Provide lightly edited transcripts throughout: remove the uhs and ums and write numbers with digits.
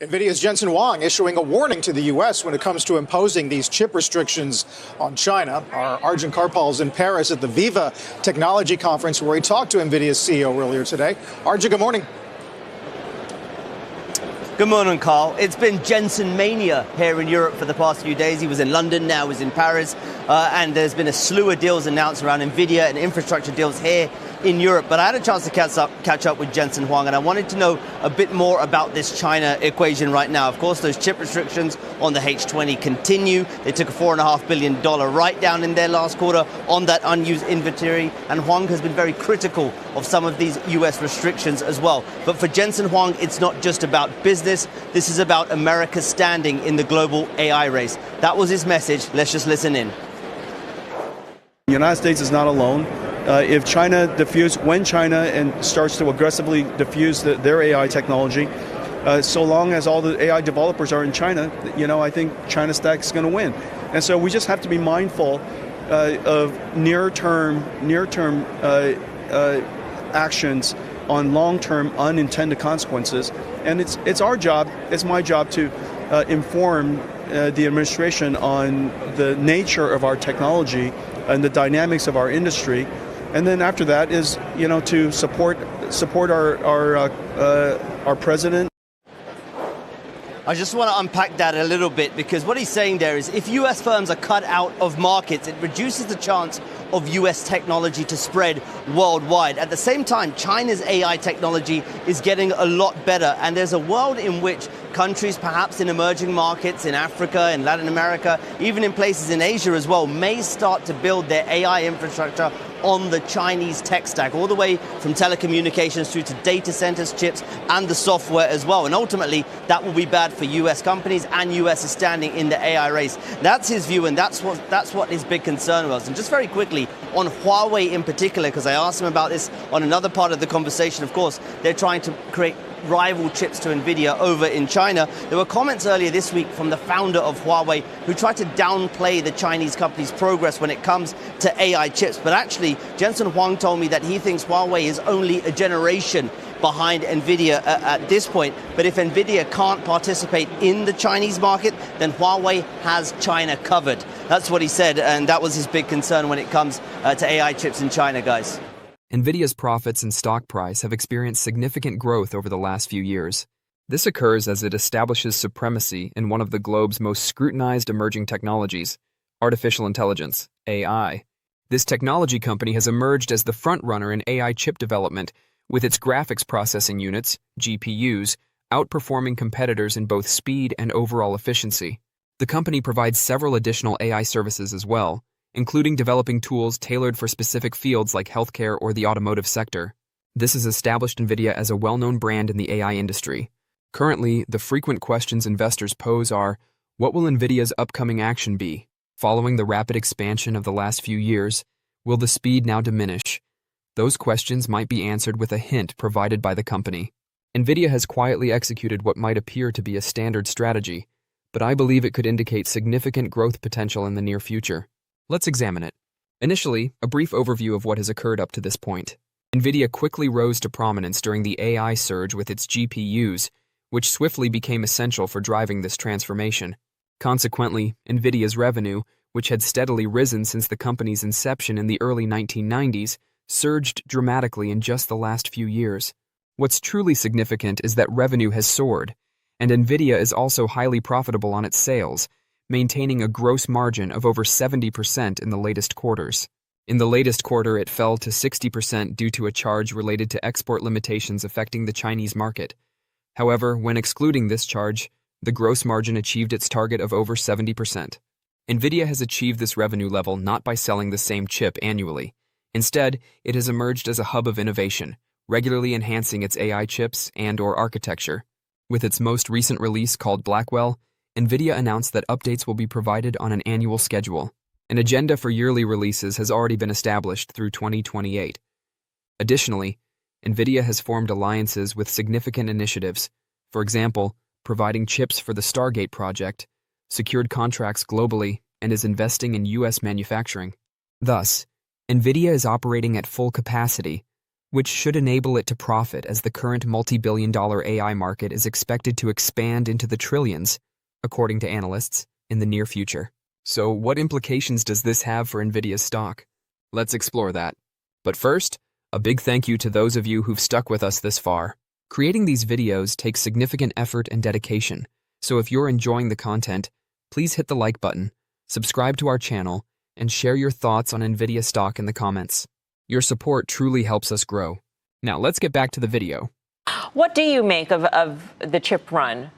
Nvidia's Jensen Huang issuing a warning to the U.S. when it comes to imposing these chip restrictions on China. Our Arjun Karpal is in Paris at the Viva Technology Conference, where he talked to Nvidia's CEO earlier today. Arjun, good morning. Good morning, Carl. It's been Jensen mania here in Europe for the past few days. He was in London, now he's in Paris, and there's been a slew of deals announced around Nvidia and infrastructure deals here in Europe. But I had a chance to catch up with Jensen Huang, and I wanted to know a bit more about this China equation right now. Of course, those chip restrictions on the H20 continue. They took a $4.5 billion write-down in their last quarter on that unused inventory, and Huang has been very critical of some of these US restrictions as well. But for Jensen Huang, it's not just about business. This is about America's standing in the global AI race. That was his message. Let's just listen in. The United States is not alone. If China when China starts to aggressively diffuse their AI technology, so long as all the AI developers are in China, I think China Stack is going to win. And so we just have to be mindful of near-term actions on long-term unintended consequences. And it's our job, it's my job to inform the administration on the nature of our technology and the dynamics of our industry. And then after that is, to support our president. I just want to unpack that a little bit, because what he's saying there is if US firms are cut out of markets, it reduces the chance of US technology to spread worldwide. At the same time, China's AI technology is getting a lot better, and there's a world in which countries, perhaps in emerging markets, in Africa, in Latin America, even in places in Asia as well, may start to build their AI infrastructure on the Chinese tech stack, all the way from telecommunications through to data centers, chips, and the software as well. And ultimately, that will be bad for US companies, and US is standing in the AI race. That's his view, and that's what his big concern was. And just very quickly, on Huawei in particular, because I asked him about this on another part of the conversation, of course, they're trying to create rival chips to Nvidia over in China. There were comments earlier this week from the founder of Huawei who tried to downplay the Chinese company's progress when it comes to AI chips. But actually, Jensen Huang told me that he thinks Huawei is only a generation behind Nvidia at this point. But if Nvidia can't participate in the Chinese market, then Huawei has China covered. That's what he said, and that was his big concern when it comes to AI chips in China, guys. Nvidia's profits and stock price have experienced significant growth over the last few years. This occurs as it establishes supremacy in one of the globe's most scrutinized emerging technologies, artificial intelligence, AI. This technology company has emerged as the frontrunner in AI chip development, with its graphics processing units, GPUs, outperforming competitors in both speed and overall efficiency. The company provides several additional AI services as well, including developing tools tailored for specific fields like healthcare or the automotive sector. This has established Nvidia as a well-known brand in the AI industry. Currently, the frequent questions investors pose are, what will Nvidia's upcoming action be? Following the rapid expansion of the last few years, will the speed now diminish? Those questions might be answered with a hint provided by the company. Nvidia has quietly executed what might appear to be a standard strategy, but I believe it could indicate significant growth potential in the near future. Let's examine it. Initially, a brief overview of what has occurred up to this point. Nvidia quickly rose to prominence during the AI surge with its GPUs, which swiftly became essential for driving this transformation. Consequently, Nvidia's revenue, which had steadily risen since the company's inception in the early 1990s, surged dramatically in just the last few years. What's truly significant is that revenue has soared, and Nvidia is also highly profitable on its sales, maintaining a gross margin of over 70% in the latest quarters. In the latest quarter, it fell to 60% due to a charge related to export limitations affecting the Chinese market. However, when excluding this charge, the gross margin achieved its target of over 70%. Nvidia has achieved this revenue level not by selling the same chip annually. Instead, it has emerged as a hub of innovation, regularly enhancing its AI chips and/or architecture. With its most recent release called Blackwell, Nvidia announced that updates will be provided on an annual schedule. An agenda for yearly releases has already been established through 2028. Additionally, Nvidia has formed alliances with significant initiatives, for example, providing chips for the Stargate project, secured contracts globally, and is investing in U.S. manufacturing. Thus, Nvidia is operating at full capacity, which should enable it to profit as the current multi-billion-dollar AI market is expected to expand into the trillions, according to analysts, in the near future. So what implications does this have for Nvidia's stock? Let's explore that. But first, a big thank you to those of you who've stuck with us this far. Creating these videos takes significant effort and dedication, so if you're enjoying the content, please hit the like button, subscribe to our channel, and share your thoughts on Nvidia stock in the comments. Your support truly helps us grow. Now let's get back to the video. What do you make of the chip run?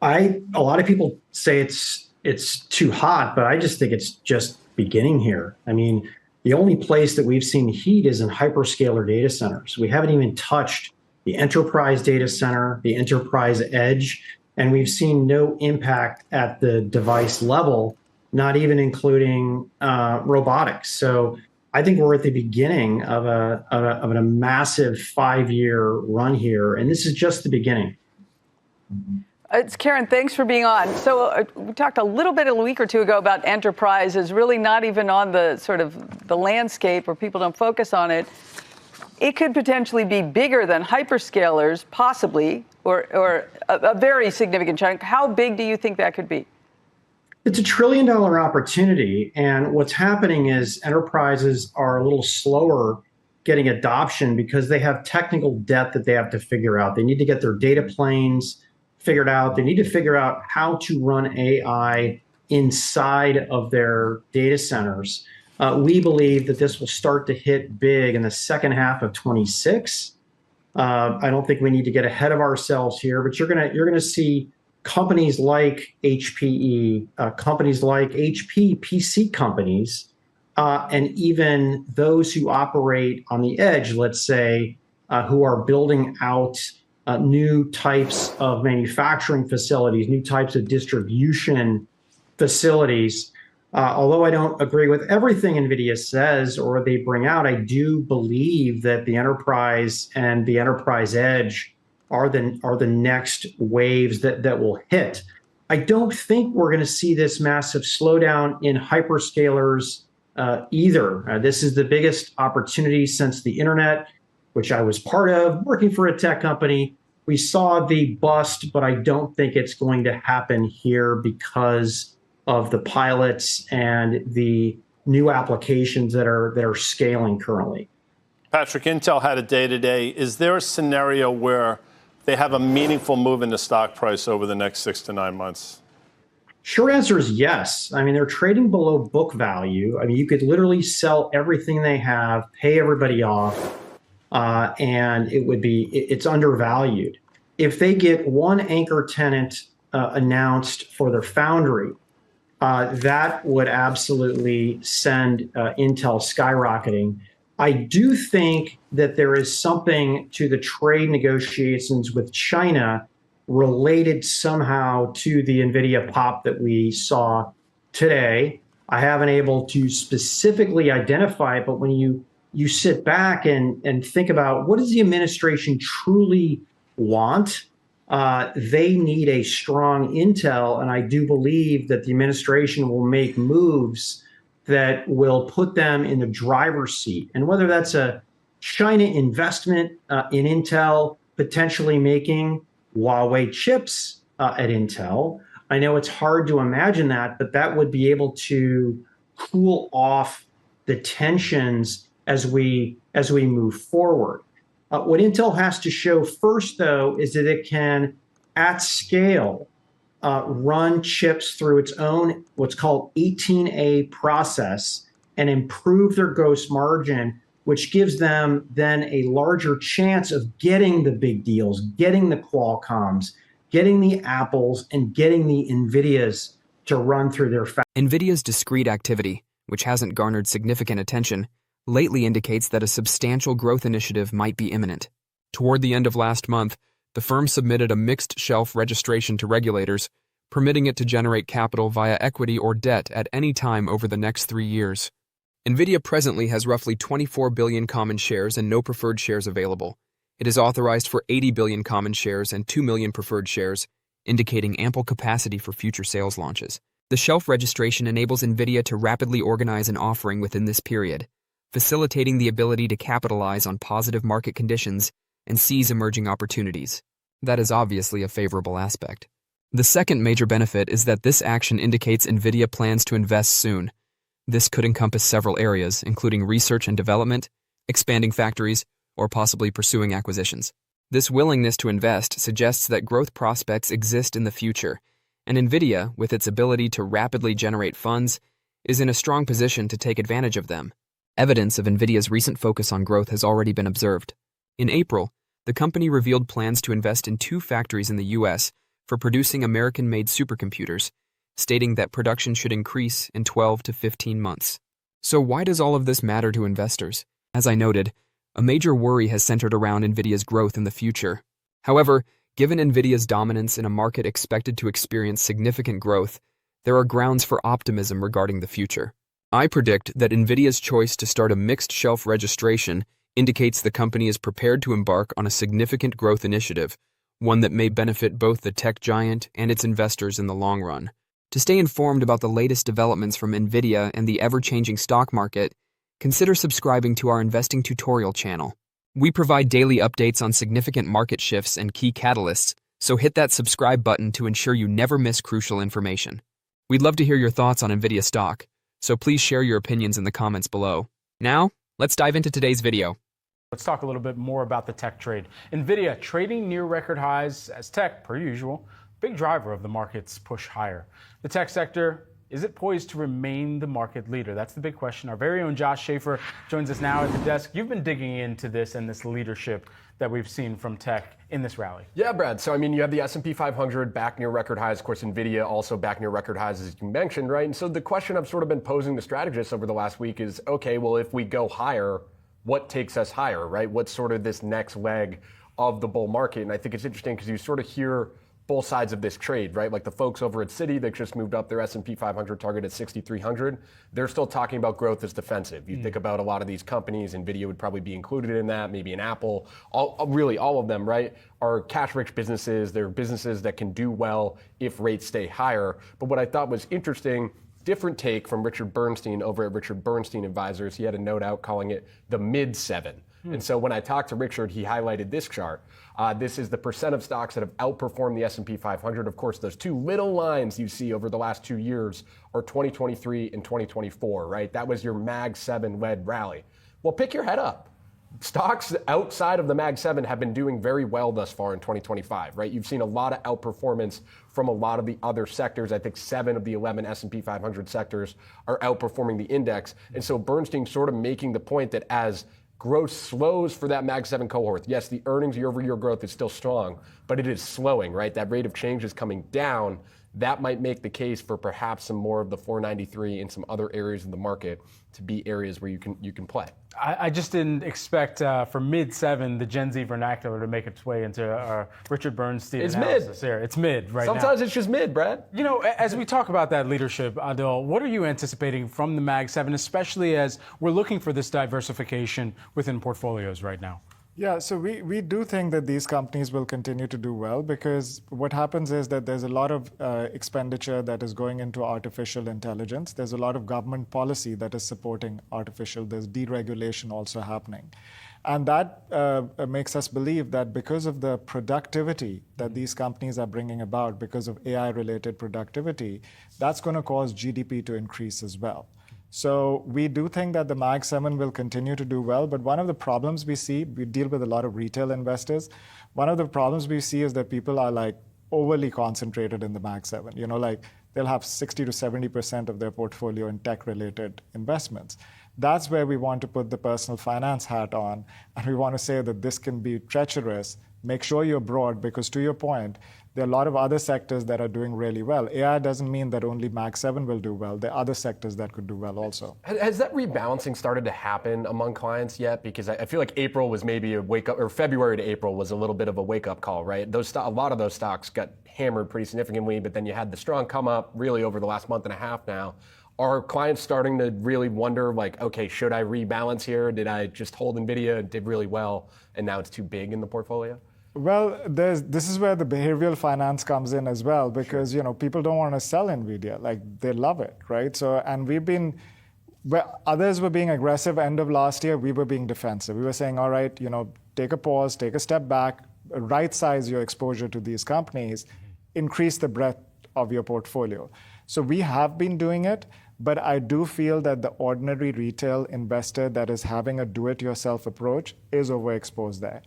A lot of people say it's too hot, but I just think it's just beginning here. I mean, the only place that we've seen heat is in hyperscaler data centers. We haven't even touched the enterprise data center, the enterprise edge, and we've seen no impact at the device level, not even including robotics. So I think we're at the beginning of a massive 5-year run here, and this is just the beginning. It's Karen. Thanks for being on. So we talked a little bit a week or two ago about enterprise is really not even on the sort of the landscape, or people don't focus on it. It could potentially be bigger than hyperscalers, possibly, or a very significant chunk. How big do you think that could be? It's $1 trillion opportunity, and what's happening is enterprises are a little slower getting adoption because they have technical debt that they have to figure out. They need to get their data planes figured out. They need to figure out how to run AI inside of their data centers. We believe that this will start to hit big in the second half of 26. I don't think we need to get ahead of ourselves here, but you're gonna see companies like HPE, companies like HP PC companies, and even those who operate on the edge, let's say, who are building out new types of manufacturing facilities, new types of distribution facilities. Although I don't agree with everything NVIDIA says or they bring out, I do believe that the enterprise and the enterprise edge are the next waves that will hit. I don't think we're going to see this massive slowdown in hyperscalers either. This is the biggest opportunity since the internet, which I was part of, working for a tech company. We saw the bust, but I don't think it's going to happen here because of the pilots and the new applications that are scaling currently. Patrick, Intel had a day today. Is there a scenario where they have a meaningful move in the stock price over the next 6 to 9 months? Short answer is yes. I mean, they're trading below book value. I mean, you could literally sell everything they have, pay everybody off, and it's undervalued. If they get one anchor tenant announced for their foundry, that would absolutely send Intel skyrocketing. I do think that there is something to the trade negotiations with China related somehow to the Nvidia pop that we saw today. I haven't able to specifically identify it, but when you sit back and think about what does the administration truly want, they need a strong Intel, and I do believe that the administration will make moves that will put them in the driver's seat. And whether that's a China investment in Intel, potentially making Huawei chips at Intel, I know it's hard to imagine that, but that would be able to cool off the tensions as we move forward. What Intel has to show first, though, is that it can, at scale, run chips through its own what's called 18A process and improve their gross margin, which gives them then a larger chance of getting the big deals, getting the Qualcomms, getting the Apples, and getting the Nvidias to run through their Nvidia's discrete activity, which hasn't garnered significant attention, lately indicates that a substantial growth initiative might be imminent. Toward the end of last month, the firm submitted a mixed shelf registration to regulators, permitting it to generate capital via equity or debt at any time over the next 3 years. Nvidia presently has roughly 24 billion common shares and no preferred shares available. It is authorized for 80 billion common shares and 2 million preferred shares, indicating ample capacity for future sales launches. The shelf registration enables Nvidia to rapidly organize an offering within this period, facilitating the ability to capitalize on positive market conditions and seize emerging opportunities. That is obviously a favorable aspect. The second major benefit is that this action indicates Nvidia plans to invest soon. This could encompass several areas, including research and development, expanding factories, or possibly pursuing acquisitions. This willingness to invest suggests that growth prospects exist in the future, and Nvidia, with its ability to rapidly generate funds, is in a strong position to take advantage of them. Evidence of Nvidia's recent focus on growth has already been observed. In April, the company revealed plans to invest in 2 factories in the U.S. for producing American-made supercomputers, stating that production should increase in 12 to 15 months. So why does all of this matter to investors? As I noted, a major worry has centered around Nvidia's growth in the future. However, given Nvidia's dominance in a market expected to experience significant growth, there are grounds for optimism regarding the future. I predict that Nvidia's choice to start a mixed shelf registration indicates the company is prepared to embark on a significant growth initiative, one that may benefit both the tech giant and its investors in the long run. To stay informed about the latest developments from Nvidia and the ever-changing stock market, consider subscribing to our investing tutorial channel. We provide daily updates on significant market shifts and key catalysts, so hit that subscribe button to ensure you never miss crucial information. We'd love to hear your thoughts on Nvidia stock, so please share your opinions in the comments below. Now, let's dive into today's video. Let's talk a little bit more about the tech trade. Nvidia trading near record highs as tech, per usual, big driver of the market's push higher. The tech sector, is it poised to remain the market leader? That's the big question. Our very own Josh Schaefer joins us now at the desk. You've been digging into this and this leadership that we've seen from tech in this rally. Yeah, Brad. So, you have the S&P 500 back near record highs. Of course, Nvidia also back near record highs, as you mentioned, right? And so the question I've sort of been posing to strategists over the last week is, okay, well, if we go higher, what takes us higher, right? What's sort of this next leg of the bull market? And I think it's interesting because you sort of hear both sides of this trade, right? Like the folks over at Citi that just moved up their S&P 500 target at 6,300, they're still talking about growth as defensive. You think about a lot of these companies, Nvidia would probably be included in that, maybe an Apple, really all of them, right, are cash-rich businesses. They're businesses that can do well if rates stay higher. But what I thought was interesting, different take from Richard Bernstein over at Richard Bernstein Advisors. He had a note out calling it the mid-7. And so when I talked to Richard, he highlighted this chart. This is the percent of stocks that have outperformed the S&P 500. Of course, those 2 little lines you see over the last 2 years are 2023 and 2024, right? That was your Mag 7-led rally. Well, pick your head up. Stocks outside of the Mag 7 have been doing very well thus far in 2025, right? You've seen a lot of outperformance from a lot of the other sectors. I think 7 of the 11 S&P 500 sectors are outperforming the index. And so Bernstein's sort of making the point that as growth slows for that Mag 7 cohort, yes, the earnings year-over-year growth is still strong, but it is slowing, right? That rate of change is coming down. That might make the case for perhaps some more of the 493 and some other areas of the market to be areas where you can play. I just didn't expect for mid-7 the Gen Z vernacular to make its way into Richard Bernstein analysis here. It's mid right now. Sometimes it's just mid, Brad. You know, as we talk about that leadership, Adil, what are you anticipating from the Mag 7, especially as we're looking for this diversification within portfolios right now? Yeah, so we do think that these companies will continue to do well because what happens is that there's a lot of expenditure that is going into artificial intelligence. There's a lot of government policy that is supporting artificial. There's deregulation also happening. And that makes us believe that because of the productivity that these companies are bringing about, because of AI-related productivity, that's going to cause GDP to increase as well. So we do think that the Mag 7 will continue to do well, but one of the problems we see, we deal with a lot of retail investors. One of the problems we see is that people are like overly concentrated in the Mag 7. You know, like they'll have 60 to 70% of their portfolio in tech-related investments. That's where we want to put the personal finance hat on, and we want to say that this can be treacherous. Make sure you're broad, because to your point, there are a lot of other sectors that are doing really well. AI doesn't mean that only Mag 7 will do well. There are other sectors that could do well also. Has that rebalancing started to happen among clients yet? Because I feel like April was maybe a wake-up, or February to April was a little bit of a wake-up call, right? A lot of those stocks got hammered pretty significantly, but then you had the strong come up really over the last month and a half now. Are clients starting to really wonder, like, okay, should I rebalance here? Did I just hold Nvidia and did really well, and now it's too big in the portfolio? Well, this is where the behavioral finance comes in as well, because people don't want to sell Nvidia, like they love it, right? So, and where others were being aggressive end of last year, we were being defensive. We were saying, all right, take a pause, take a step back, right size your exposure to these companies, increase the breadth of your portfolio. So we have been doing it, but I do feel that the ordinary retail investor that is having a do-it-yourself approach is overexposed there.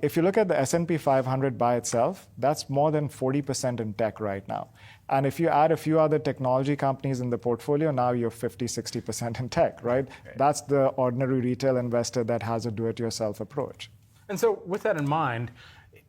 If you look at the S&P 500 by itself, that's more than 40% in tech right now. And if you add a few other technology companies in the portfolio, now you're 50, 60% in tech, right? That's the ordinary retail investor that has a do-it-yourself approach. And so with that in mind,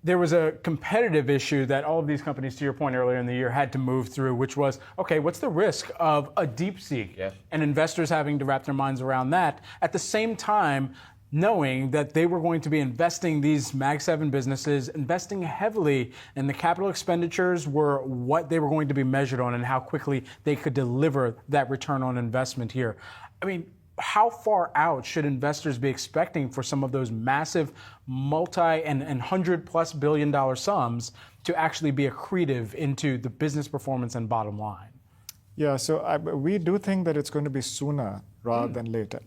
there was a competitive issue that all of these companies, to your point earlier in the year, had to move through, which was, okay, what's the risk of a DeepSeek and investors having to wrap their minds around that at the same time knowing that they were going to be investing these Mag 7 businesses, investing heavily, and the capital expenditures were what they were going to be measured on and how quickly they could deliver that return on investment here. I mean, how far out should investors be expecting for some of those massive multi and $100+ billion sums to actually be accretive into the business performance and bottom line? Yeah, so we do think that it's going to be sooner rather than later.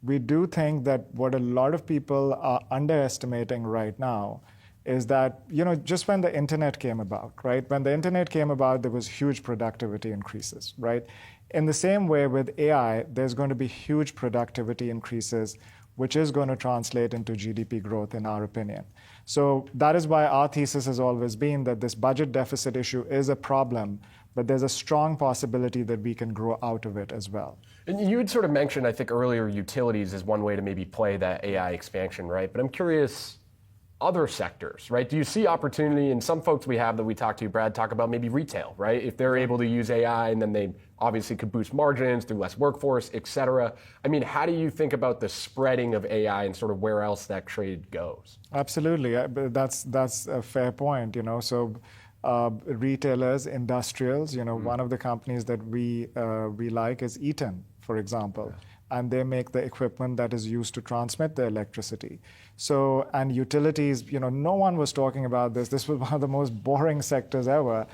We do think that what a lot of people are underestimating right now is that, just when the internet came about, right? When the internet came about, there was huge productivity increases, right? In the same way with AI, there's going to be huge productivity increases, which is going to translate into GDP growth, in our opinion. So that is why our thesis has always been that this budget deficit issue is a problem, but there's a strong possibility that we can grow out of it as well. And you had sort of mentioned, I think earlier, utilities as one way to maybe play that AI expansion, right? But I'm curious, other sectors, right? Do you see opportunity? And some folks we have that we talk to, Brad, talk about maybe retail, right? If they're able to use AI and then they obviously could boost margins through less workforce, et cetera. I mean, how do you think about the spreading of AI and sort of where else that trade goes? Absolutely. That's a fair point, So retailers, industrials, one of the companies that we like is Eaton, for example. And they make the equipment that is used to transmit the electricity. So, and utilities, no one was talking about this. This was one of the most boring sectors ever.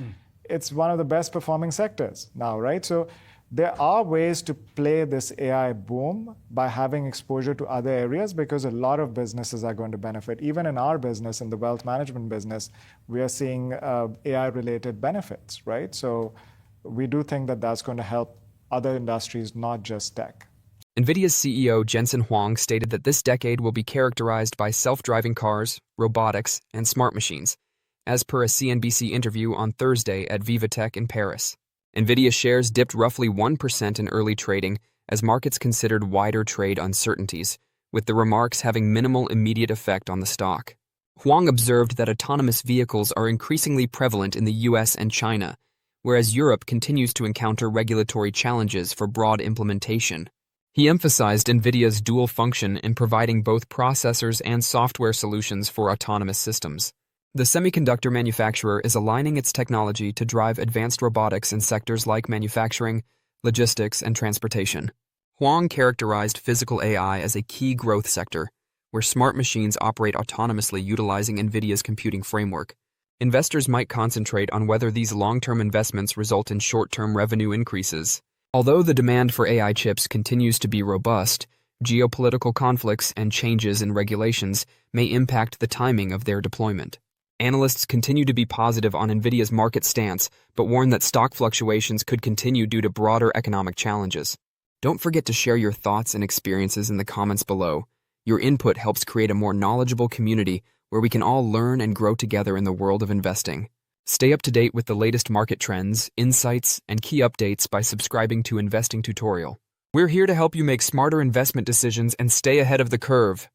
It's one of the best performing sectors now, right? So there are ways to play this AI boom by having exposure to other areas because a lot of businesses are going to benefit. Even in our business, in the wealth management business, we are seeing AI-related benefits, right? So we do think that that's going to help other industries, not just tech. Nvidia's CEO Jensen Huang stated that this decade will be characterized by self-driving cars, robotics, and smart machines, as per a CNBC interview on Thursday at VivaTech in Paris. Nvidia shares dipped roughly 1% in early trading as markets considered wider trade uncertainties, with the remarks having minimal immediate effect on the stock. Huang observed that autonomous vehicles are increasingly prevalent in the US and China, whereas Europe continues to encounter regulatory challenges for broad implementation. He emphasized Nvidia's dual function in providing both processors and software solutions for autonomous systems. The semiconductor manufacturer is aligning its technology to drive advanced robotics in sectors like manufacturing, logistics, and transportation. Huang characterized physical AI as a key growth sector, where smart machines operate autonomously utilizing Nvidia's computing framework. Investors might concentrate on whether these long-term investments result in short-term revenue increases. Although the demand for AI chips continues to be robust, geopolitical conflicts and changes in regulations may impact the timing of their deployment. Analysts continue to be positive on Nvidia's market stance, but warn that stock fluctuations could continue due to broader economic challenges. Don't forget to share your thoughts and experiences in the comments below. Your input helps create a more knowledgeable community where we can all learn and grow together in the world of investing. Stay up to date with the latest market trends, insights, and key updates by subscribing to Investing Tutorial. We're here to help you make smarter investment decisions and stay ahead of the curve.